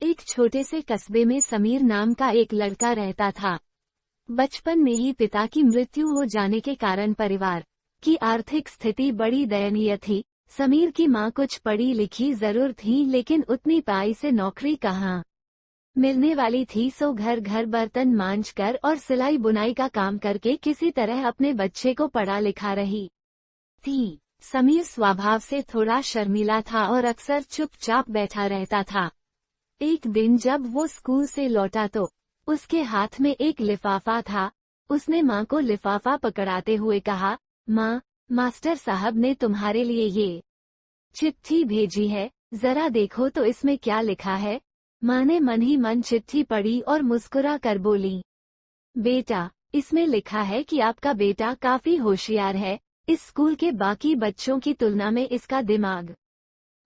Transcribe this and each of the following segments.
एक छोटे से कस्बे में समीर नाम का एक लड़का रहता था। बचपन में ही पिता की मृत्यु हो जाने के कारण परिवार की आर्थिक स्थिति बड़ी दयनीय थी। समीर की मां कुछ पढ़ी लिखी जरूर थी, लेकिन उतनी पाई से नौकरी कहाँ मिलने वाली थी। सो घर घर बर्तन मांजकर और सिलाई बुनाई का काम करके किसी तरह अपने बच्चे को पढ़ा लिखा रही थी। समीर स्वभाव से थोड़ा शर्मीला था और अक्सर चुपचाप बैठा रहता था। एक दिन जब वो स्कूल से लौटा तो उसके हाथ में एक लिफाफा था। उसने माँ को लिफाफा पकड़ाते हुए कहा, माँ, मास्टर साहब ने तुम्हारे लिए ये चिट्ठी भेजी है, जरा देखो तो इसमें क्या लिखा है। माँ ने मन ही मन चिट्ठी पढ़ी और मुस्कुरा कर बोली, बेटा, इसमें लिखा है कि आपका बेटा काफी होशियार है। इस स्कूल के बाकी बच्चों की तुलना में इसका दिमाग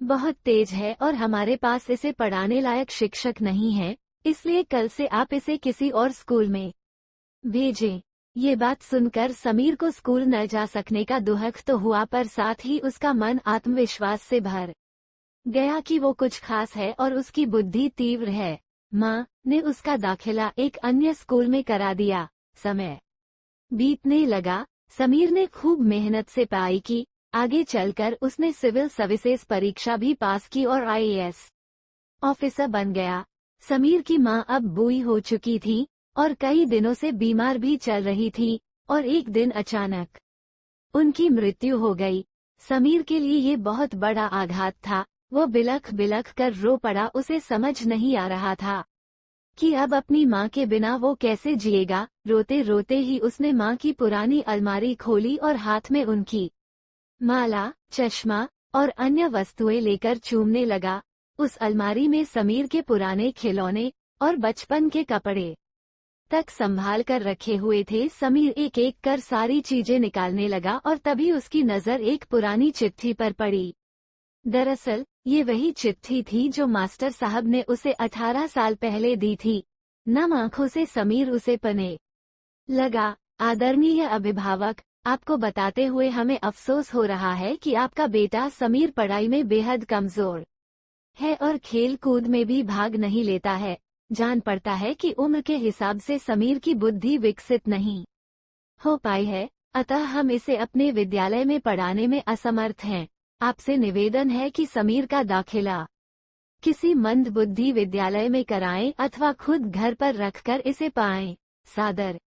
बहुत तेज है और हमारे पास इसे पढ़ाने लायक शिक्षक नहीं है, इसलिए कल से आप इसे किसी और स्कूल में भेजें। ये बात सुनकर समीर को स्कूल न जा सकने का दुहक तो हुआ, पर साथ ही उसका मन आत्मविश्वास से भर गया कि वो कुछ खास है और उसकी बुद्धि तीव्र है। माँ ने उसका दाखिला एक अन्य स्कूल में करा दिया। समय बीतने लगा। समीर ने खूब मेहनत से पढ़ाई की। आगे चलकर उसने सिविल सर्विसेज परीक्षा भी पास की और आईएएस ऑफिसर बन गया। समीर की मां अब बूढ़ी हो चुकी थी और कई दिनों से बीमार भी चल रही थी, और एक दिन अचानक उनकी मृत्यु हो गई। समीर के लिए ये बहुत बड़ा आघात था। वो बिलख बिलख कर रो पड़ा। उसे समझ नहीं आ रहा था कि अब अपनी माँ के बिना वो कैसे जिएगा। रोते रोते ही उसने माँ की पुरानी अलमारी खोली और हाथ में उनकी माला, चश्मा और अन्य वस्तुएं लेकर चूमने लगा। उस अलमारी में समीर के पुराने खिलौने और बचपन के कपड़े तक संभाल कर रखे हुए थे। समीर एक एक कर सारी चीजें निकालने लगा और तभी उसकी नजर एक पुरानी चिट्ठी पर पड़ी। दरअसल ये वही चिट्ठी थी जो मास्टर साहब ने उसे 18 साल पहले दी थी। नम आंखों से समीर उसे पढ़ने लगा। आदरणीय अभिभावक, आपको बताते हुए हमें अफसोस हो रहा है कि आपका बेटा समीर पढ़ाई में बेहद कमजोर है और खेल कूद में भी भाग नहीं लेता है। जान पड़ता है कि उम्र के हिसाब से समीर की बुद्धि विकसित नहीं हो पाई है, अतः हम इसे अपने विद्यालय में पढ़ाने में असमर्थ हैं। आपसे निवेदन है कि समीर का दाखिला किसी मंद बुद्धि विद्यालय में कराएं अथवा खुद घर पर रखकर इसे पाएं। सादर